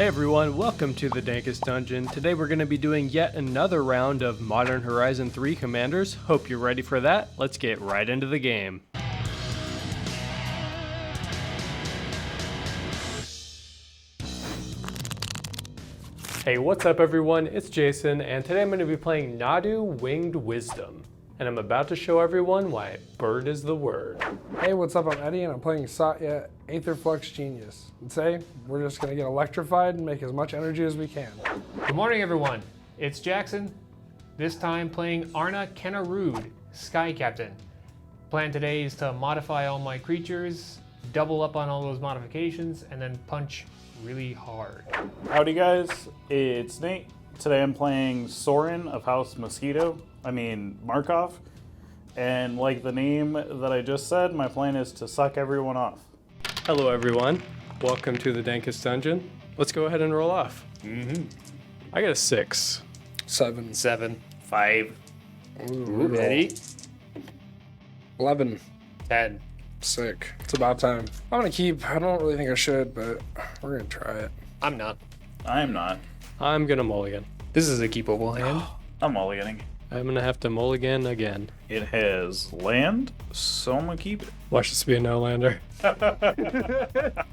Hey everyone, welcome to the Dankest Dungeon. Today we're going to be doing yet another round of Modern Horizon 3 Commanders. Hope you're ready for that. Let's get right into the game. Hey, what's up everyone? It's Jason, and today I'm going to be playing Nadu Winged Wisdom. And I'm about to show everyone why bird is the word. Hey, what's up? I'm Eddie, and I'm playing Satya, Aetherflux Genius. And today, we're just gonna get electrified and make as much energy as we can. Good morning, everyone. It's Jackson. This time playing Arna Kennerüd, Skycaptain. Plan today is to modify all my creatures, double up on all those modifications, and then punch really hard. Howdy guys, it's Nate. Today I'm playing Sorin of House Markov. And like the name that I just said, my plan is to suck everyone off. Hello everyone, welcome to the Dankest Dungeon. Let's go ahead and roll off. I got a 6. 7. 7. 5. Ooh, Ready? 11. 10. Sick. It's about time. I'm gonna keep. I don't really think I should, but we're gonna try it. I'm not. I'm not. I'm gonna mulligan. This is a keepable hand. I'm mulliganing. I'm gonna have to mulligan again. It has land, so I'm gonna keep it. Watch this be a no-lander.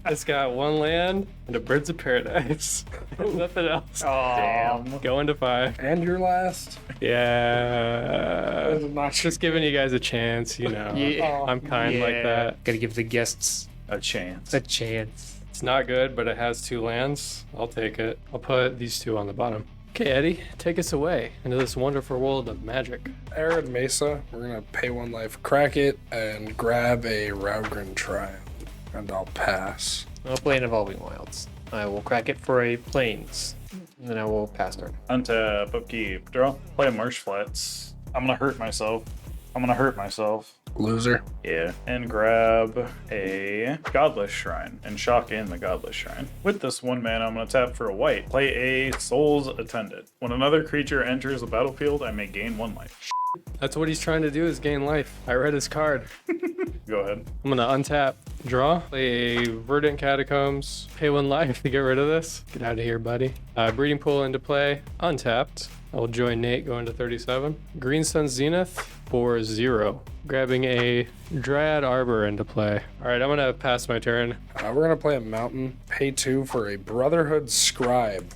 It's got one land and a Birds of Paradise. Nothing else. Damn. Going to 5. And your last. Yeah. Not Just giving you guys a chance, you know. Yeah. I'm kind like that. Gotta give the guests A chance. a chance. It's not good, but it has 2 lands. I'll take it. I'll put these 2 on the bottom. Okay, Eddie, take us away into this wonderful world of magic. Arid Mesa. We're gonna pay 1 life, crack it, and grab a Raugrin Triumph. And I'll pass. I'll play an Evolving Wilds. I will crack it for a Plains. And then I will pass turn. Untap, upkeep, draw. Play a Marsh Flats. I'm gonna hurt myself. Loser. Yeah. And grab a Godless Shrine and shock in the Godless Shrine. With this 1 mana, I'm going to tap for a white. Play a Soul's Attendant. When another creature enters the battlefield, I may gain 1 life. That's what he's trying to do, is gain life. I read his card. Go ahead. I'm gonna untap, draw, play a Verdant Catacombs, pay 1 life to get rid of this. Get out of here, buddy. Breeding Pool into play, untapped. I'll join Nate going to 37. Green Sun Zenith for 0. Grabbing a Dryad Arbor into play. All right, I'm gonna pass my turn. We're gonna play a Mountain. Pay 2 for a Brotherhood Scribe.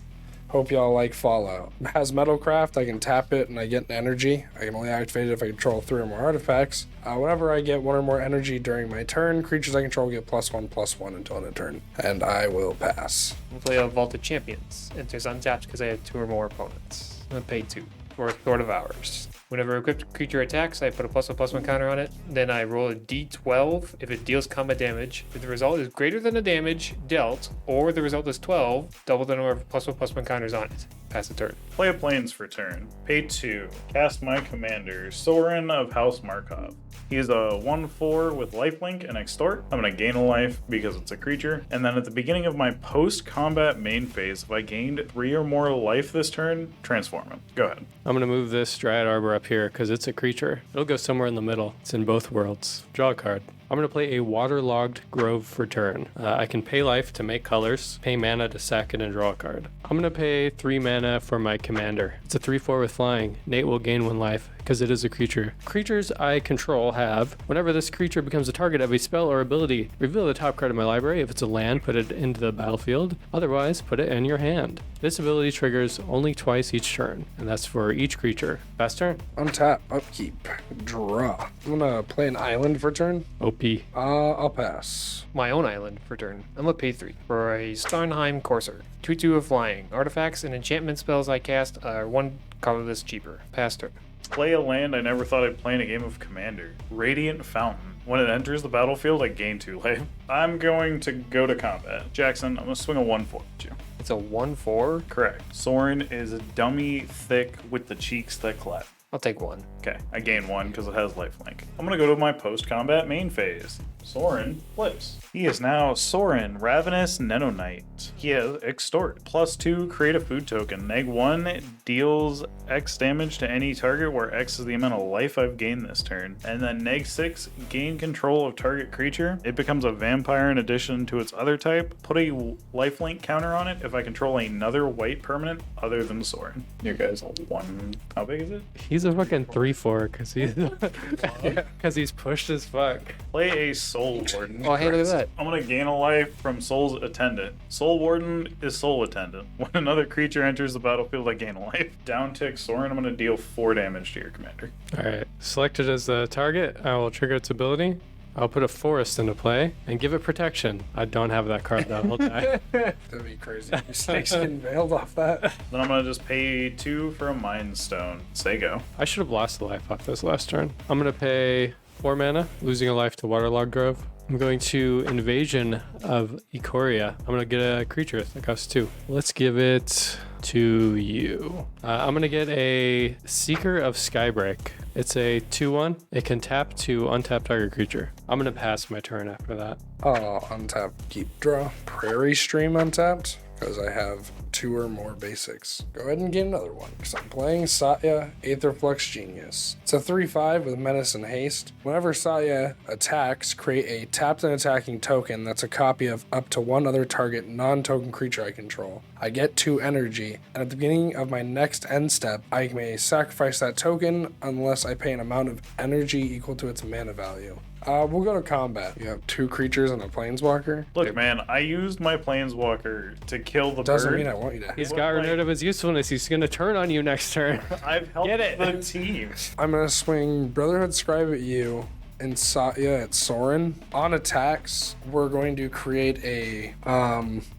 Hope y'all like Fallout. It has Metalcraft, I can tap it and I get an energy. I can only activate it if I control 3 or more artifacts. Whenever I get 1 or more energy during my turn, creatures I control get +1/+1 until end of turn. And I will pass. I'll play a Vault of Champions. Enters untapped because I have 2 or more opponents. I'm gonna pay 2 for Sword of Hours. Whenever equipped creature attacks, I put a +1/+1 counter on it. Then I roll a d12 if it deals combat damage. If the result is greater than the damage dealt, or the result is 12, double the number of +1/+1 counters on it. Pass the turn. Play a Plains for turn. Pay 2. Cast my commander, Sorin of House Markov. He's a 1/4 with lifelink and extort. I'm going to gain a life because it's a creature. And then at the beginning of my post-combat main phase, if I gained 3 or more life this turn, transform him. Go ahead. I'm gonna move this Dryad Arbor up here because it's a creature. It'll go somewhere in the middle. It's in both worlds. Draw a card. I'm going to play a Waterlogged Grove for turn. I can pay life to make colors, pay mana to sack it and draw a card. I'm going to pay 3 mana for my commander. It's a 3/4 with flying. Nate will gain 1 life because it is a creature. Creatures I control have, whenever this creature becomes a target of a spell or ability, reveal the top card of my library. If it's a land, put it into the battlefield. Otherwise, put it in your hand. This ability triggers only twice each turn, and that's for each creature. Pass turn. Untap, upkeep, draw. I'm gonna play an island for turn. OP. I'll pass. My own island for turn. I'm gonna pay 3 for a Starnheim Courser. 2/2 of flying. Artifacts and enchantment spells I cast are 1 colorless cheaper. Pass turn. Play a land I never thought I'd play in a game of Commander. Radiant Fountain. When it enters the battlefield, I gain 2 life. I'm going to go to combat. Jackson, I'm going to swing a 1/4 at you. It's a 1/4. Correct. Sorin is a dummy thick with the cheeks that clap. I'll take 1. Okay, I gain 1 because it has lifelink. I'm going to go to my post-combat main phase. Sorin flips. He is now Sorin, Ravenous Nenonite. He has Extort. +2, create a food token. -1 deals X damage to any target where X is the amount of life I've gained this turn. And then -6, gain control of target creature. It becomes a vampire in addition to its other type. Put a lifelink counter on it if I control another white permanent other than Sorin. Your guy's one. How big is it? He's a fucking 3/4 because he's pushed as fuck. Play a Soul Warden. Oh, hey, look at that. I'm gonna gain a life from Soul's Attendant. Soul Warden is Soul Attendant. When another creature enters the battlefield, I gain a life. Down tick Sorin, I'm gonna deal 4 damage to your commander. Alright, selected as the target, I will trigger its ability. I'll put a forest into play and give it protection. I don't have that card though, will I? That'd be crazy. Your snakeskin veiled off that. Then I'm gonna just pay 2 for a Mind Stone. Say go. I should have lost a life off this last turn. I'm gonna pay 4 mana, losing a life to Waterlogged Grove. I'm going to Invasion of Ikoria. I'm gonna get a creature that costs 2. Let's give it to you. I'm gonna get a Seeker of Skybreak. It's a 2/1. It can tap to untap target creature. I'm gonna pass my turn after that. Oh, untap, keep draw. Prairie Stream untapped, because I have 2 or more basics. Go ahead and get another one, because I'm playing Satya, Aetherflux Genius. It's a 3/5 with Menace and Haste. Whenever Satya attacks, create a tapped and attacking token that's a copy of up to 1 other target non-token creature I control. I get 2 energy, and at the beginning of my next end step, I may sacrifice that token unless I pay an amount of energy equal to its mana value. We'll go to combat. You have 2 creatures and a planeswalker. Look, man, I used my Planeswalker to kill the Doesn't bird. mean I want you to. He's got rid of his usefulness. He's gonna turn on you next turn. I've helped Get it. the team. I'm gonna swing Brotherhood Scribe at you and Satya at Sorin. On attacks, we're going to create a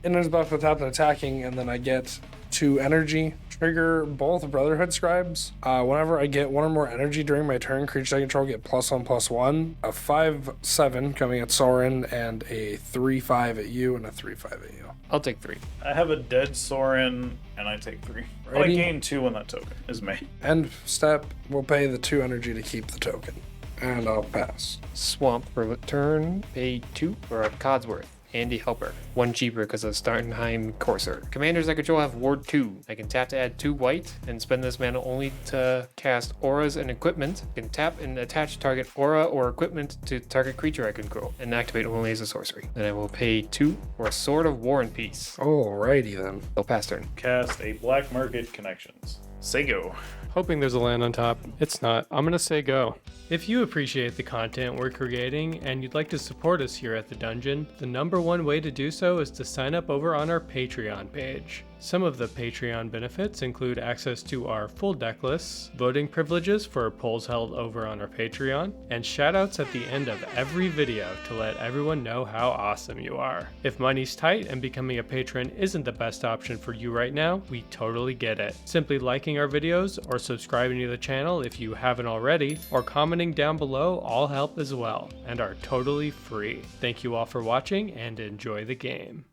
Inner's buff with tap and attacking, and then I get 2 energy. Trigger both Brotherhood Scribes. Whenever I get 1 or more energy during my turn, creatures I control get +1/+1. A 5/7 coming at Sorin, and a 3/5 at you, and a 3/5 at you. I'll take 3. I have a dead Sorin, and I take 3. But I Ready? gain 2 on that token, is me. End step, we'll pay the 2 energy to keep the token. And I'll pass. Swamp for the turn. Pay 2 for a Codsworth. Andy Helper. 1 cheaper because of Starnheim Courser. Commanders I control have Ward 2. I can tap to add 2 white and spend this mana only to cast auras and equipment. I can tap and attach target aura or equipment to target creature I control and activate only as a sorcery. Then I will pay 2 for a Sword of War and Peace. Alrighty then. I'll pass turn. Cast a Black Market Connections. Say go. Hoping there's a land on top. It's not. I'm gonna say go. If you appreciate the content we're creating and you'd like to support us here at the dungeon, the #1 way to do so is to sign up over on our Patreon page. Some of the Patreon benefits include access to our full deck lists, voting privileges for polls held over on our Patreon, and shoutouts at the end of every video to let everyone know how awesome you are. If money's tight and becoming a patron isn't the best option for you right now, we totally get it. Simply liking our videos or subscribing to the channel if you haven't already, or commenting down below all help as well, and are totally free. Thank you all for watching and enjoy the game.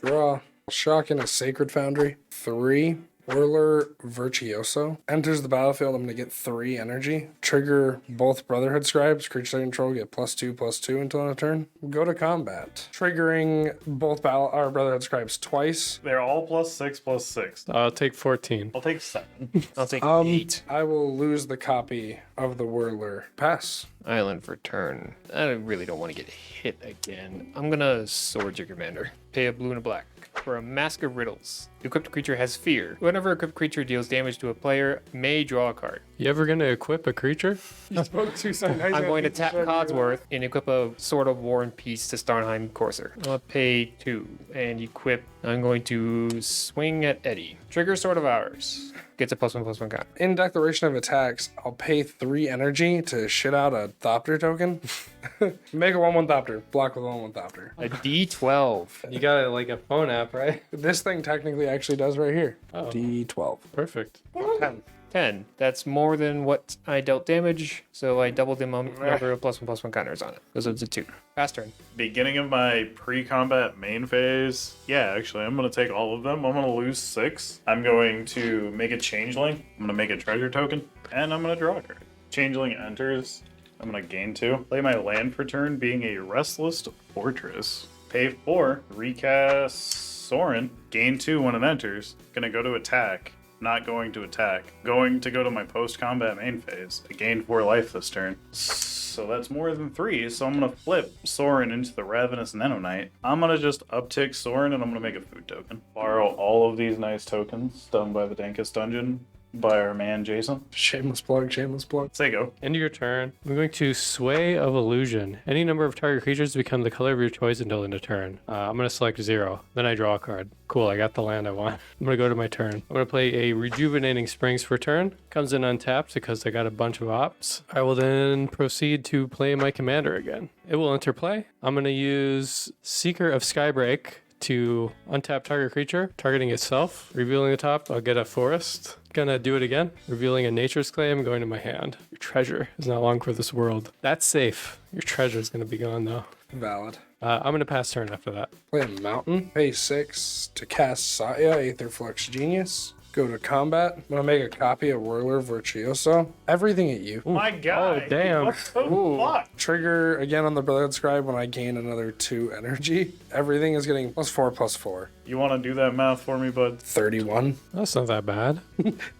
Draw. Shock in a Sacred Foundry. 3. Whirler Virtuoso. Enters the battlefield, I'm going to get 3 energy. Trigger both Brotherhood Scribes. Creatures I control get +2/+2 until end of turn. Go to combat. Triggering both Brotherhood Scribes twice. They're all +6/+6. I'll take 14. I'll take 7. I'll take 8. I will lose the copy of the Whirler. Pass. Island for turn. I really don't want to get hit again. I'm gonna Sword your commander. Pay a blue and a black. For a Mask of Riddles. The equipped creature has fear. Whenever a equipped creature deals damage to a player, may draw a card. You ever gonna equip a creature? You spoke too soon. I'm going to tap Codsworth and equip a Sword of War and Peace to Starnheim Courser. I'll pay 2 and equip. I'm going to swing at Eddie. Trigger Sword of Ours. Gets a +1/+1 counter. In declaration of attacks, I'll pay 3 energy to shit out a Thopter token. Make a 1/1 Thopter. Block with 1/1 Thopter. A D12. You got like a phone app, right? This thing technically actually does right here. Oh. D12. Perfect. 10. That's more than what I dealt damage, so I doubled the number of +1/+1 counters on it. Goes up to 2. Pass turn. Beginning of my pre-combat main phase. Yeah, actually, I'm going to take all of them. I'm going to lose 6. I'm going to make a changeling. I'm going to make a treasure token. And I'm going to draw a card. Changeling enters. I'm going to gain 2. Play my land for turn, being a Restless Fortress. Pay 4. Recast Sorin. Gain 2 when it enters. Going to go to attack. Not going to attack. Going to go to my post-combat main phase. I gained 4 life this turn. So that's more than 3, so I'm going to flip Sorin into the Ravenous Nenonite. I'm going to just uptick Sorin and I'm going to make a food token. Borrow all of these nice tokens done by the Dankest Dungeon by our man Jason. Shameless plug, shameless plug. Say go. End of your turn. I'm going to Sway of Illusion. Any number of target creatures become the color of your choice until end of turn. I'm going to select 0. Then I draw a card. Cool, I got the land I want. I'm going to go to my turn. I'm going to play a Rejuvenating Springs for turn. Comes in untapped because I got a bunch of ops. I will then proceed to play my commander again. It will interplay. I'm going to use Seeker of Skybreak to untap target creature, targeting itself. Revealing the top, I'll get a forest. Gonna do it again. Revealing a Nature's Claim, going to my hand. Your treasure is not long for this world. That's safe. Your treasure is gonna be gone though. Valid. I'm gonna pass turn after that. Play a mountain. Pay 6 to cast Satya, Aetherflux Genius. Go to combat. I'm gonna make a copy of Whirler Virtuoso. Everything at you. My God. Oh, damn. What the fuck? Trigger again on the Brotherhood Scribe when I gain another 2 energy. Everything is getting +4/+4. You want to do that math for me, bud? 31. That's not that bad.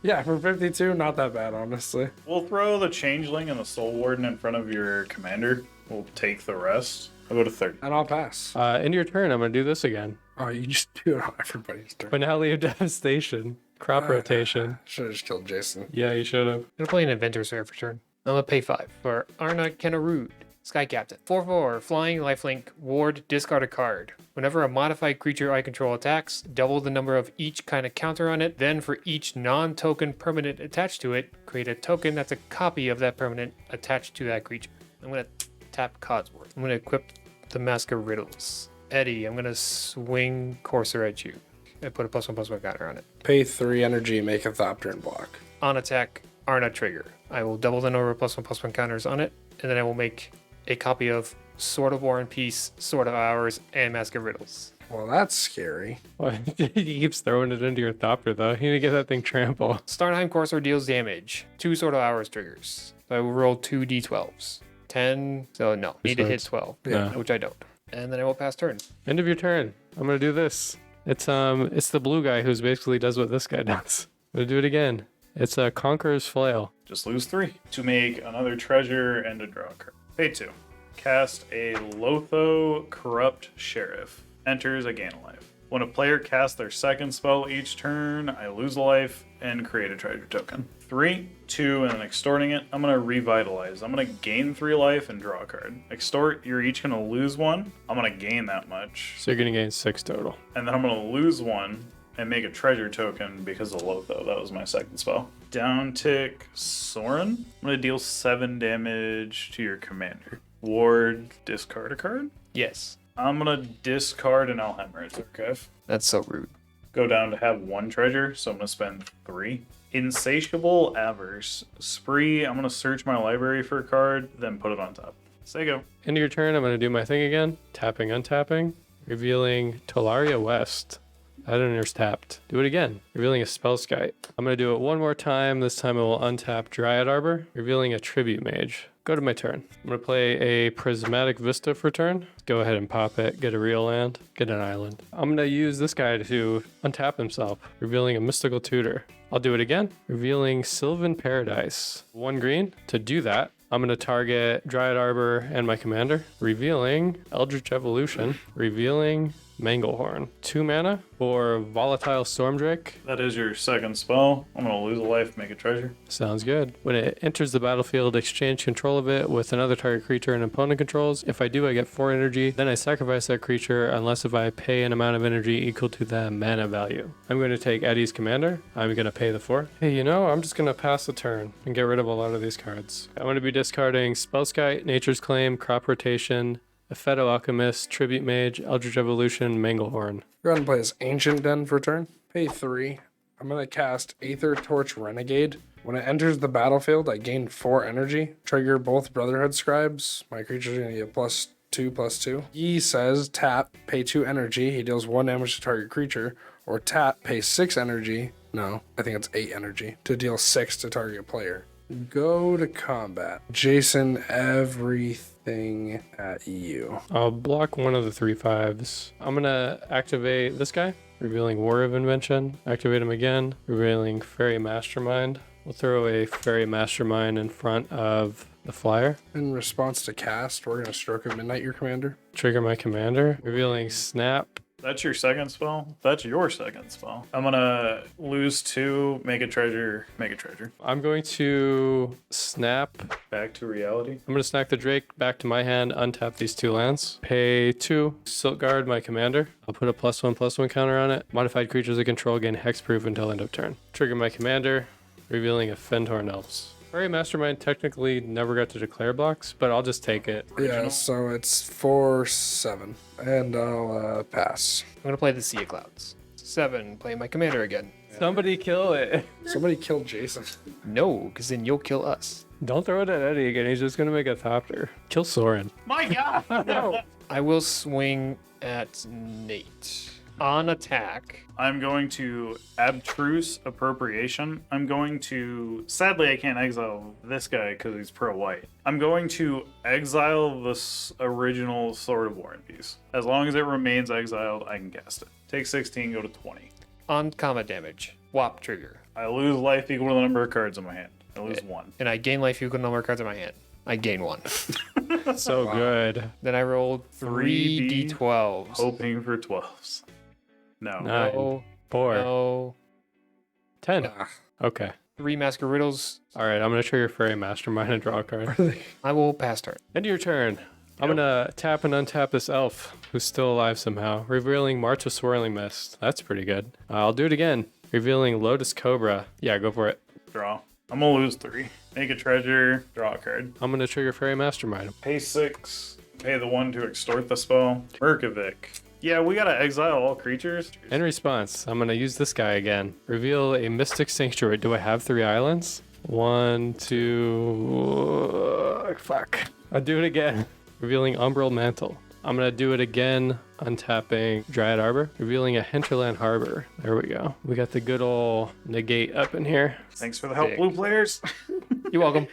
Yeah, for 52, not that bad, honestly. We'll throw the Changeling and the Soul Warden in front of your commander. We'll take the rest. I'll go to 30. And I'll pass. End of your turn, I'm gonna do this again. Oh, you just do it on everybody's turn. Finale of Devastation. Crop rotation. Should have just killed Jason. Yeah, you should have. I'm gonna play an Inventor's Rare for turn. I'm gonna pay 5 for Arna Kennerüd, Skycaptain. 4/4, flying, lifelink, ward, discard a card. Whenever a modified creature I control attacks, double the number of each kind of counter on it. Then for each non-token permanent attached to it, create a token that's a copy of that permanent attached to that creature. I'm gonna tap Codsworth. I'm gonna equip the Mask of Riddles. Eddie, I'm gonna swing Courser at you. I put a +1/+1 counter on it. Pay 3 energy, make a Thopter and block. On attack, Arna trigger. I will double the number of +1/+1 counters on it, and then I will make a copy of Sword of War and Peace, Sword of Hours, and Mask of Riddles. Well, that's scary. Well, he keeps throwing it into your Thopter though. You need to get that thing trample. Starnheim Courser deals damage. 2 Sword of Hours triggers. So I will roll 2 d12s. 10, so no. Need to hit 12, Yeah. which I don't. And then I will pass turn. End of your turn. I'm gonna do this. It's the blue guy who's basically does what this guy does. I'm gonna do it again. It's a Conqueror's Flail. Just lose 3 to make another treasure and a draw card. Pay 2. Cast a Lotho Corrupt Sheriff. Enters a gain a life. When a player casts their second spell each turn, I lose a life and create a treasure token. 3, 2, and then extorting it. I'm going to revitalize. I'm going to gain 3 life and draw a card. Extort, you're each going to lose 1. I'm going to gain that much. So you're gonna gain 6 total. And then I'm going to lose 1 and make a treasure token because of Lotho. That was my second spell. Down tick Sorin. I'm going to deal 7 damage to your commander. Ward, discard a card. Yes. I'm going to discard an Alhemmer's Archive. That's so rude. Go down to have 1 treasure, so I'm going to spend 3. Insatiable Avarice. Spree, I'm going to search my library for a card, then put it on top. Say go. End of your turn, I'm gonna do my thing again. Tapping, untapping. Revealing Tolaria West. That enters tapped. Do it again. Revealing a Spellskite. I'm gonna do it one more time. This time I will untap Dryad Arbor. Revealing a Tribute Mage. Go to my turn. I'm gonna play a Prismatic Vista for turn. Go ahead and pop it. Get a real land. Get an island. I'm gonna use this guy to untap himself. Revealing a Mystical Tutor. I'll do it again. Revealing Sylvan Paradise. 1 green. To do that, I'm going to target Dryad Arbor and my commander. Revealing Eldritch Evolution. Revealing Manglehorn. 2 mana for Volatile Stormdrake. That is your second spell. I'm going to lose a life, make a treasure. Sounds good. When it enters the battlefield, exchange control of it with another target creature and opponent controls. If I do, I get 4 energy. Then I sacrifice that creature unless if I pay an amount of energy equal to the mana value. I'm going to take Eddie's commander. I'm going to pay the 4. Hey, you know, I'm just going to pass the turn and get rid of a lot of these cards. I'm going to be discarding Spellskite, Nature's Claim, Crop Rotation, Epheto Alchemist, Tribute Mage, Eldritch Evolution, Manglehorn. Go ahead and play this Ancient Den for turn. Pay 3. I'm going to cast Aether Torch Renegade. When it enters the battlefield, I gain 4 energy. Trigger both Brotherhood Scribes. My creature's going to get +2/+2. He says tap, pay 2 energy. He deals 1 damage to target creature. Or tap, pay 6 energy. No, I think it's 8 energy to deal 6 to target player. Go to combat. Jason, everything at you. I'll block one of the 3/5s. I'm gonna activate this guy, revealing War of Invention. Activate him again, revealing Fairy Mastermind. We'll throw a Fairy Mastermind in front of the flyer. In response to cast, we're going to Stroke of Midnight your commander. Trigger my commander, revealing Snap. That's your second spell? That's your second spell. I'm gonna lose 2, make a treasure, make a treasure. I'm going to snap. Back to reality. I'm gonna snack the Drake back to my hand, untap these 2 lands. Pay 2, Silk Guard my commander. I'll put a +1/+1 counter on it. Modified creatures I control gain hexproof until end of turn. Trigger my commander, revealing a Fentorn Elves. Fairy Mastermind technically never got to declare blocks, but I'll just take it. Yeah, so it's 4/7. And I'll pass. I'm gonna play the Sea of Clouds. 7, play my commander again. Somebody kill it. Somebody killed Jason. No, because then you'll kill us. Don't throw it at Eddie again. He's just gonna make a Thopter. Kill Sorin. My god! No. I will swing at Nate. On attack. I'm going to Abstruse Appropriation. I'm going to... Sadly, I can't exile this guy because he's pro-white. I'm going to exile this original Sword of War and Peace. As long as it remains exiled, I can cast it. Take 16, go to 20. On combat damage. WAP trigger. I lose life equal to the number of cards in my hand. I lose 1. And I gain life equal to the number of cards in my hand. I gain 1. So good. Then I rolled 3 d12s. Hoping for 12s. No. 9, No. 4, No. 10. Okay. 3 Mask of Riddles. All right, I'm gonna trigger Fairy Mastermind and draw a card. I will pass turn. End of your turn. I'm gonna tap and untap this elf who's still alive somehow, revealing March of Swirling Mist. That's pretty good. I'll do it again, revealing Lotus Cobra. Yeah, go for it. Draw. I'm gonna lose 3. Make a treasure, draw a card. I'm gonna trigger Fairy Mastermind. Pay 6. Pay the 1 to extort the spell. Merkovic. Yeah, we gotta exile all creatures. In response, I'm gonna use this guy again. Reveal a Mystic Sanctuary. Do I have 3 islands? 1, 2... Fuck. I'll do it again. Revealing Umbral Mantle. I'm gonna do it again, untapping Dryad Arbor, revealing a Hinterland Harbor. There we go. We got the good old negate up in here. Thanks for the help, Sick. blue players. You're welcome.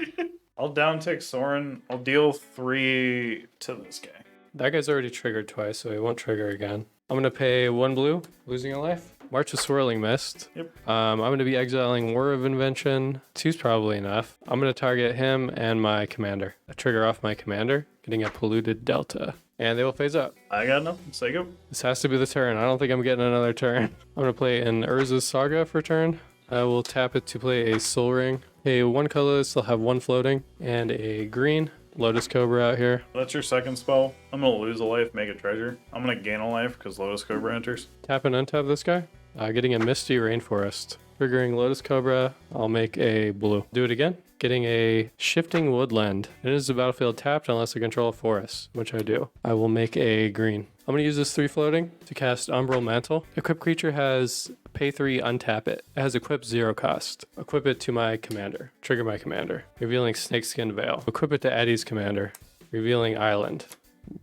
I'll downtick Sorin. I'll deal 3 to this guy. That guy's already triggered twice, so he won't trigger again. I'm gonna pay 1 blue, losing a life. March of Swirling Mist. Yep. I'm gonna be exiling War of Invention. 2's probably enough. I'm gonna target him and my commander. I trigger off my commander, getting a Polluted Delta. And they will phase up. I got nothing. Say go. This has to be the turn. I don't think I'm getting another turn. I'm gonna play an Urza's Saga for turn. I will tap it to play a Soul Ring. A 1 colorless, I'll have 1 floating, and a green. Lotus Cobra out here. That's your second spell. I'm gonna lose a life, make a treasure. I'm gonna gain a life because Lotus Cobra enters. Tap and untap this guy. Getting a Misty Rainforest. Triggering Lotus Cobra, I'll make a blue. Do it again. Getting a Shifting Woodland. It is the battlefield tapped unless I control a forest, which I do. I will make a green. I'm going to use this 3 floating to cast Umbral Mantle. Equip creature has pay 3, untap it. It has equip 0 cost. Equip it to my commander. Trigger my commander. Revealing Snakeskin Veil. Equip it to Eddie's commander. Revealing Island.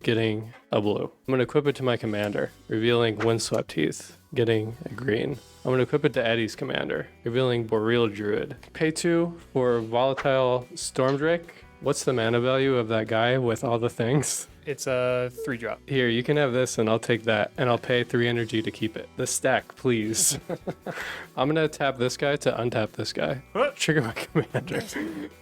Getting a blue. I'm going to equip it to my commander. Revealing Windswept Heath. Getting a green. I'm going to equip it to Eddie's commander. Revealing Boreal Druid. Pay 2 for Volatile Stormdrake. What's the mana value of that guy with all the things? It's a 3-drop. Here, you can have this and I'll take that. And I'll pay 3 energy to keep it. The stack, please. I'm going to tap this guy to untap this guy. What? Trigger my commander.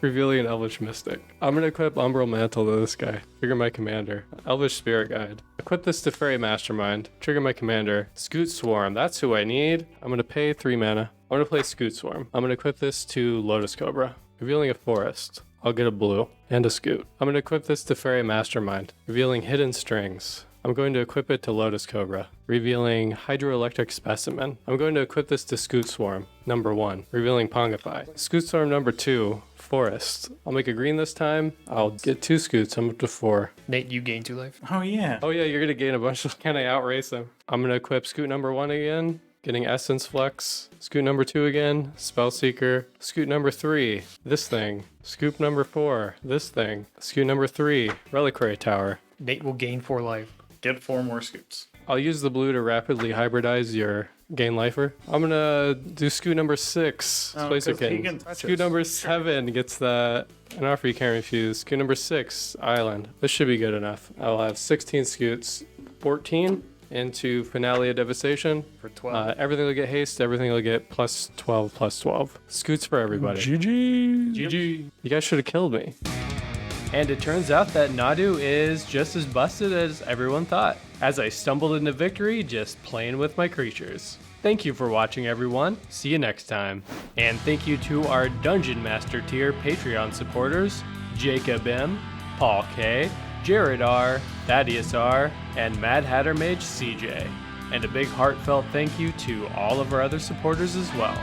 Revealing an Elvish Mystic. I'm going to equip Umbral Mantle to this guy. Trigger my commander. Elvish Spirit Guide. Equip this to Fairy Mastermind. Trigger my commander. Scoot Swarm. That's who I need. I'm going to pay 3 mana. I'm going to play Scoot Swarm. I'm going to equip this to Lotus Cobra. Revealing a forest. I'll get a blue and a scoot. I'm going to equip this to Fairy Mastermind, revealing Hidden Strings. I'm going to equip it to Lotus Cobra, revealing Hydroelectric Specimen. I'm going to equip this to Scoot Swarm, number 1, revealing Pongify. Scoot Swarm number 2, Forest. I'll make a green this time. I'll get 2 scoots. I'm up to 4. Nate, you gain 2 life. Oh yeah. Oh yeah, you're going to gain a bunch. Can I outrace him? I'm going to equip Scoot number 1 again. Getting Essence Flex. Scoot number 2 again. Spellseeker. Scoot number 3. This thing. Scoop number 4. This thing. Scoot number 3. Reliquary Tower. Nate will gain 4 life. Get 4 more scoops. I'll use the blue to rapidly hybridize your gain lifer. I'm gonna do scoot number 6. Oh, Placer 'cause he King. can touch Scoot us. number 7 gets an offer you can't refuse. Scoot number 6, Island. This should be good enough. I'll have 16 scoots. 14 into Finale of Devastation. For 12. Everything will get haste. Everything will get plus 12, plus 12. Scoots for everybody. GG. GG. You guys should have killed me. And it turns out that Nadu is just as busted as everyone thought, as I stumbled into victory just playing with my creatures. Thank you for watching, everyone. See you next time. And thank you to our Dungeon Master tier Patreon supporters, Jacob M., Paul K., Jared R., Thaddeus R., and Mad Hatter Mage CJ. And a big heartfelt thank you to all of our other supporters as well.